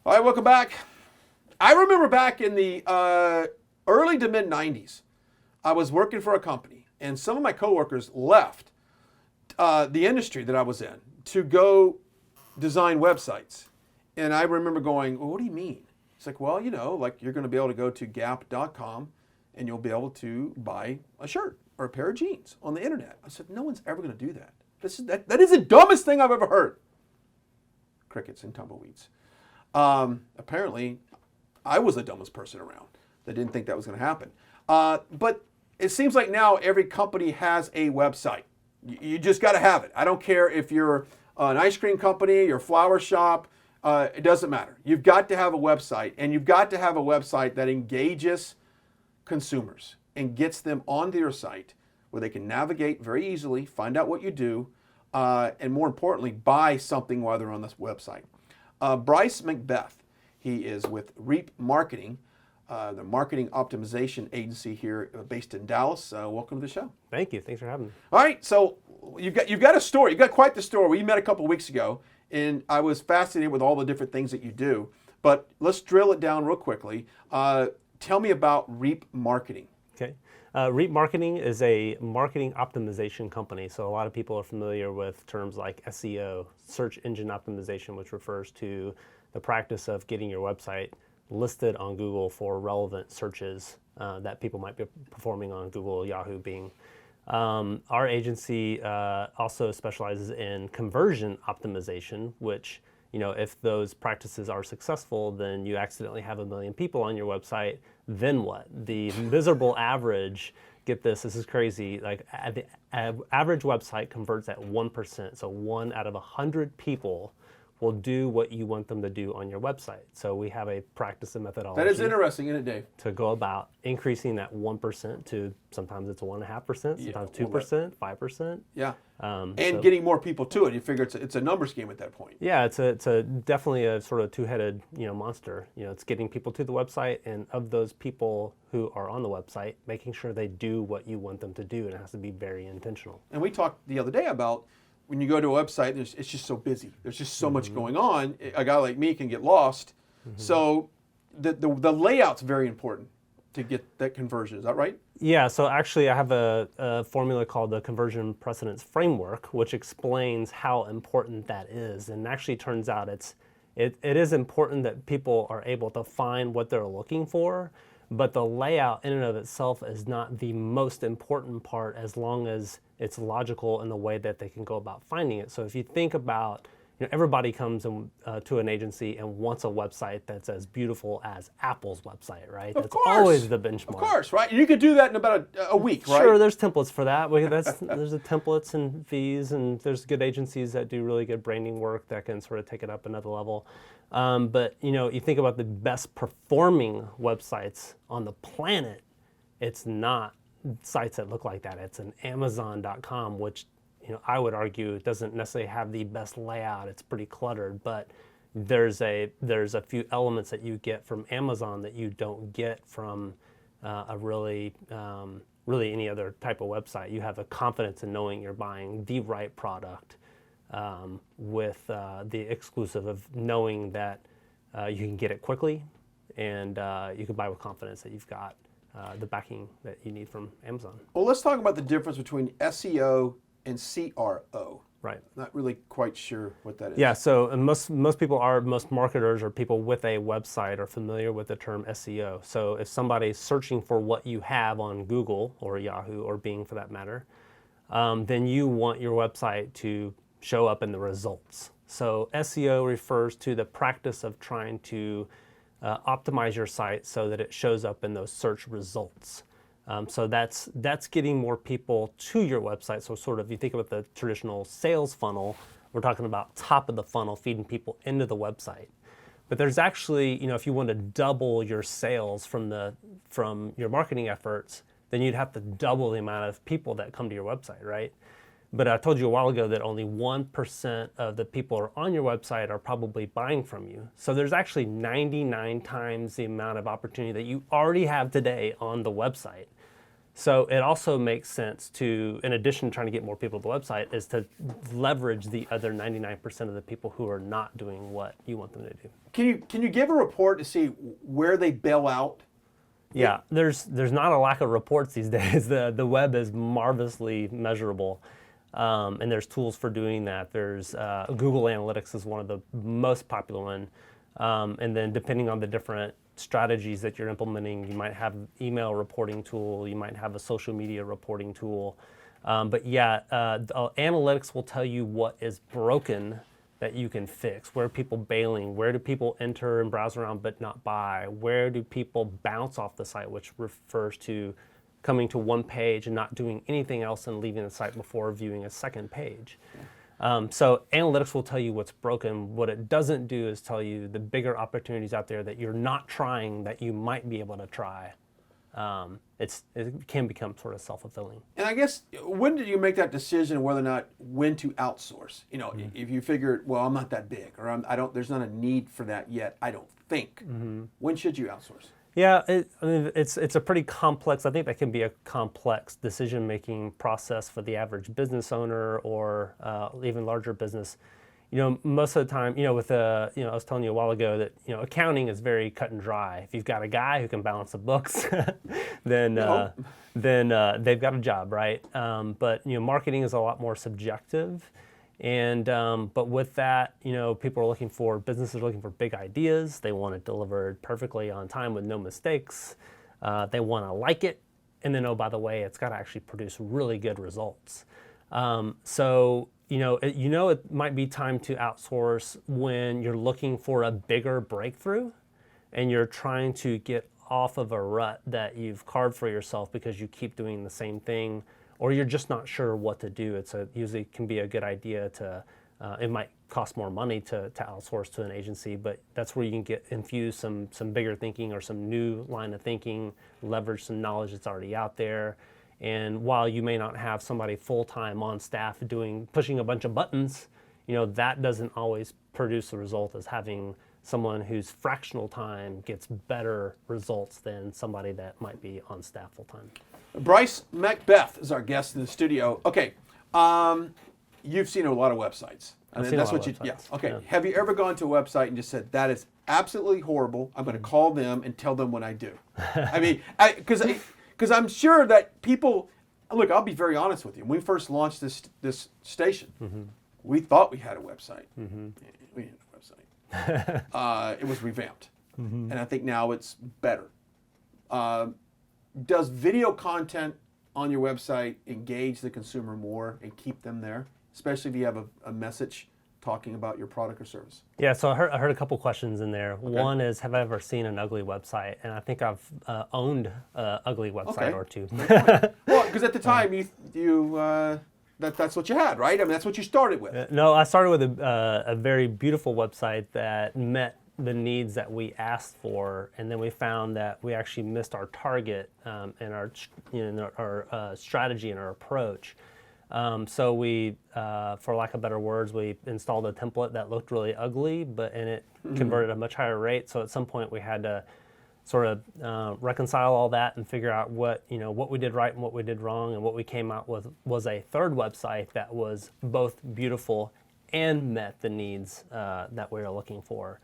All right, welcome back. I remember back in the early to mid 90s, I was working for a company, and some of my coworkers left the industry that I was in to go design websites. And I remember going, well, what do you mean? It's like, well, you know, like you're going to be able to go to gap.com and you'll be able to buy a shirt or a pair of jeans on the internet. I said, no one's ever going to do that. That is the dumbest thing I've ever heard. Crickets and tumbleweeds. Apparently, I was the dumbest person around that didn't think that was going to happen. But it seems like now every company has a website. You just got to have it. I don't care if you're an ice cream company, your flower shop, it doesn't matter. You've got to have a website, and you've got to have a website that engages consumers and gets them onto your site where they can navigate very easily, find out what you do, and more importantly, buy something while they're on this website. Brice McBeth, he is with Reap Marketing, the marketing optimization agency here based in Dallas. Welcome to the show. Thank you. Thanks for having me. All right, so you've got a story. You've got quite the story. We met a couple of weeks ago, and I was fascinated with all the different things that you do. But let's drill it down real quickly. Tell me about Reap Marketing. Okay. Reap Marketing is a marketing optimization company. So a lot of people are familiar with terms like SEO, search engine optimization, which refers to the practice of getting your website listed on Google for relevant searches that people might be performing on Google, Yahoo, Bing. Our agency also specializes in conversion optimization, which, you know, if those practices are successful, then you accidentally have 1 million people on your website, then what? The miserable average, get this is crazy, like the average website converts at 1%. So 1 out of 100 people will do what you want them to do on your website. So we have a practice and methodology. That is interesting, isn't it, Dave? To go about increasing that 1% to sometimes it's 1.5%, sometimes 2%, 5%. Yeah. So getting more people to it. You figure it's a numbers game at that point. Yeah, it's a definitely a sort of two-headed monster. It's getting people to the website, and of those people who are on the website, making sure they do what you want them to do, and it has to be very intentional. And we talked the other day about when you go to a website, it's just so busy. There's just so much going on. A guy like me can get lost. So the layout's very important to get that conversion. Is that right? Yeah, so actually I have a formula called the Conversion Precedence Framework, which explains how important that is. And actually turns out it is important that people are able to find what they're looking for, but the layout in and of itself is not the most important part as long as it's logical in the way that they can go about finding it. So if you think about, everybody comes to an agency and wants a website that's as beautiful as Apple's website, right? Of That's course. always the benchmark. Of course, right? You could do that in about a week, right? Sure, there's templates for that. There's the templates and fees, and there's good agencies that do really good branding work that can sort of take it up another level. But you think about the best performing websites on the planet, it's not sites that look like that. It's an Amazon.com, which I would argue doesn't necessarily have the best layout. It's pretty cluttered, but there's a few elements that you get from Amazon that you don't get from a really any other type of website. You have a confidence in knowing you're buying the right product with the exclusive of knowing that you can get it quickly and you can buy with confidence that you've got the backing that you need from Amazon. Well, let's talk about the difference between SEO and CRO. Right. Not really quite sure what that is. Yeah, so most marketers or people with a website are familiar with the term SEO. So if somebody's searching for what you have on Google or Yahoo or Bing for that matter, then you want your website to show up in the results. So SEO refers to the practice of trying to optimize your site so that it shows up in those search results. So that's getting more people to your website. So sort of, you think about the traditional sales funnel, we're talking about top of the funnel, feeding people into the website. But there's actually, if you want to double your sales from your marketing efforts, then you'd have to double the amount of people that come to your website, right? But I told you a while ago that only 1% of the people who are on your website are probably buying from you. So there's actually 99 times the amount of opportunity that you already have today on the website. So it also makes sense to, in addition to trying to get more people to the website, is to leverage the other 99% of the people who are not doing what you want them to do. Can you give a report to see where they bail out? Yeah, there's not a lack of reports these days. The web is marvelously measurable, and there's tools for doing that. There's Google Analytics is one of the most popular one, and then depending on the different strategies that you're implementing, you might have email reporting tool, you might have a social media reporting tool, but yeah, analytics will tell you what is broken that you can fix. Where are people bailing? Where do people enter and browse around but not buy? Where do people bounce off the site, which refers to coming to one page and not doing anything else and leaving the site before viewing a second page? So analytics will tell you what's broken. What it doesn't do is tell you the bigger opportunities out there that you're not trying that you might be able to try. It can become sort of self-fulfilling. And I guess, when did you make that decision whether or not when to outsource? You know, if you figure, well, I'm not that big, or there's not a need for that yet, I don't think. When should you outsource? Yeah, it's a pretty complex. I think that can be a complex decision-making process for the average business owner or even larger business. You know, most of the time, I was telling you a while ago that accounting is very cut and dry. If you've got a guy who can balance the books, then they've got a job, right? But marketing is a lot more subjective. And but with that, businesses are looking for big ideas. They want it delivered perfectly on time with no mistakes. They want to like it, and then by the way, it's got to actually produce really good results. It might be time to outsource when you're looking for a bigger breakthrough, and you're trying to get off of a rut that you've carved for yourself because you keep doing the same thing, or you're just not sure what to do. Usually can be a good idea to, it might cost more money to outsource to an agency, but that's where you can infuse some bigger thinking or some new line of thinking, leverage some knowledge that's already out there. And while you may not have somebody full-time on staff pushing a bunch of buttons, that doesn't always produce the result as having someone whose fractional time gets better results than somebody that might be on staff full-time. Brice McBeth is our guest in the studio. Okay, you've seen a lot of websites. I've seen a lot of websites. Yeah. Okay. Yeah. Have you ever gone to a website and just said, that is absolutely horrible, I'm going to call them and tell them what I do? I mean, because I'm sure that people, look, I'll be very honest with you. When we first launched this station, we thought we had a website. We didn't have a website. It was revamped. And I think now it's better. Does video content on your website engage the consumer more and keep them there, especially if you have a message talking about your product or service? Yeah, so I heard a couple questions in there. Okay. One is, have I ever seen an ugly website? And I think I've owned an ugly website or two. Well, because at the time that's what you had, right? I mean, that's what you started with. No, I started with a very beautiful website that met the needs that we asked for, and then we found that we actually missed our target and our strategy and our approach. So we, for lack of better words, we installed a template that looked really ugly, and it converted at a much higher rate. So at some point we had to sort of reconcile all that and figure out what we did right and what we did wrong. And what we came out with was a third website that was both beautiful and met the needs that we were looking for.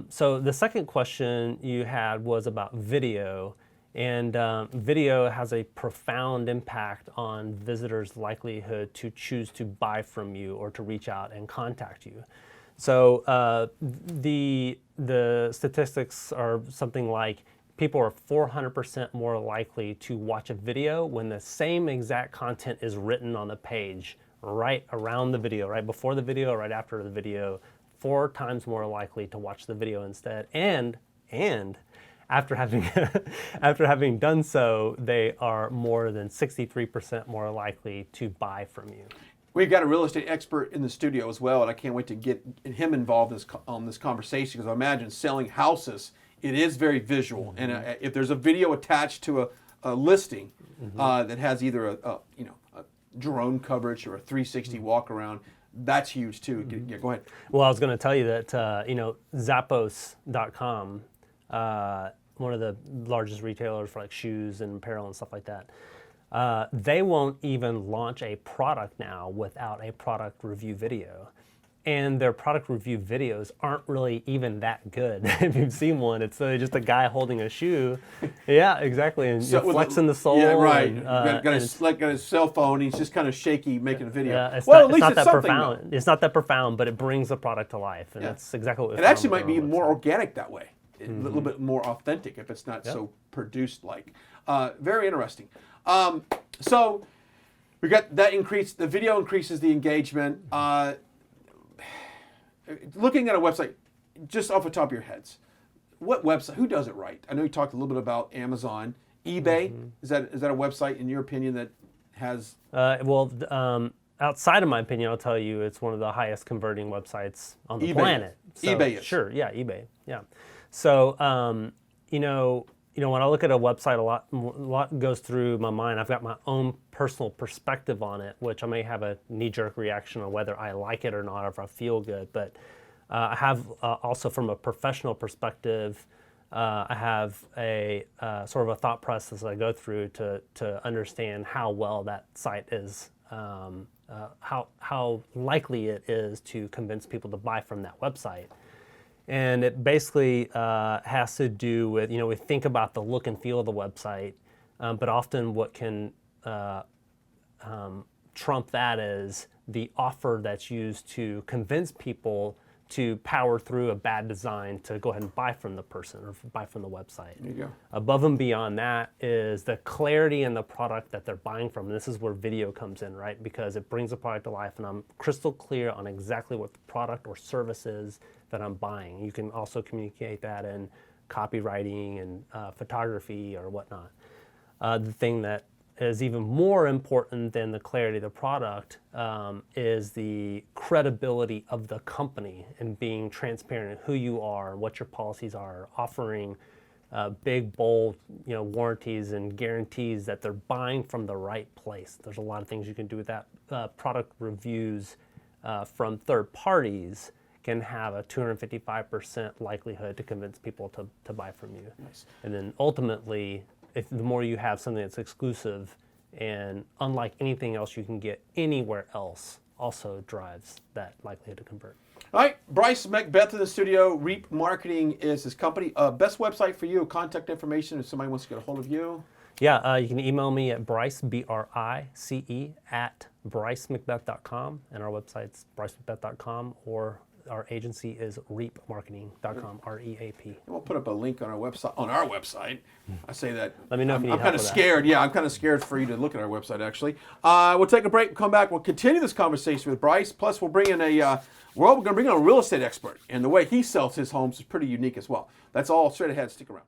So the second question you had was about video. And video has a profound impact on visitors' likelihood to choose to buy from you or to reach out and contact you. So the statistics are something like people are 400% more likely to watch a video when the same exact content is written on the page right around the video, right before the video, right after the video, 4 times more likely to watch the video instead. And after having done so, they are more than 63% more likely to buy from you. We've got a real estate expert in the studio as well, and I can't wait to get him involved on this conversation, because I imagine selling houses, it is very visual. And if there's a video attached to a listing that has either a drone coverage or a 360 walk around, that's huge too. Yeah, go ahead. Well, I was going to tell you that Zappos.com one of the largest retailers for like shoes and apparel and stuff like that. They won't even launch a product now without a product review video. And their product review videos aren't really even that good. If you've seen one, it's just a guy holding a shoe. Yeah, exactly. And flexing the sole. Yeah, right. And, got his cell phone. He's just kind of shaky making a video. Yeah, it's well, not, at least it's not it's that something, profound. though. It's not that profound, but it brings the product to life. And that's exactly what we It actually might be more website. organic that way. A little bit more authentic if it's not so produced like. Very interesting. So we got that increase. The video increases the engagement. Looking at a website, just off the top of your heads, what website? Who does it right? I know you talked a little bit about Amazon, eBay. Is that a website in your opinion that has? Outside of my opinion, I'll tell you it's one of the highest converting websites on the eBay planet. So, eBay is. Sure, yeah, eBay, yeah. So when I look at a website, a lot goes through my mind. I've got my own personal perspective on it, which I may have a knee-jerk reaction on whether I like it or not, or if I feel good. But I have also from a professional perspective, I have a sort of a thought process that I go through to understand how well that site is, how likely it is to convince people to buy from that website. And it basically has to do with, we think about the look and feel of the website, but often what can trump that is the offer that's used to convince people to power through a bad design to go ahead and buy from the person or buy from the website. There you go. Above and beyond that is the clarity in the product that they're buying from. And this is where video comes in, right? Because it brings the product to life and I'm crystal clear on exactly what the product or service is that I'm buying. You can also communicate that in copywriting and photography or whatnot. The thing that is even more important than the clarity of the product is the credibility of the company and being transparent in who you are, what your policies are, offering big, bold, warranties and guarantees that they're buying from the right place. There's a lot of things you can do with that. Product reviews from third parties can have a 255% likelihood to convince people to buy from you. Nice. And then ultimately, the more you have something that's exclusive and unlike anything else you can get anywhere else, also drives that likelihood to convert. All right, Brice McBeth in the studio. Reap Marketing is his company. Best website for you, contact information if somebody wants to get a hold of you. Yeah, you can email me at Brice, BRICE, at BriceMcBeth.com, and our website's BriceMcBeth.com, or our agency is reapmarketing.com, R-E-A-P. And we'll put up a link on our website. I say that. Let me know if you need I'm kind help of with scared. Yeah, I'm kind of scared for you to look at our website, actually. We'll take a break, come back. We'll continue this conversation with Brice. Plus, we'll bring in we're going to bring in a real estate expert. And the way he sells his homes is pretty unique as well. That's all straight ahead. Stick around.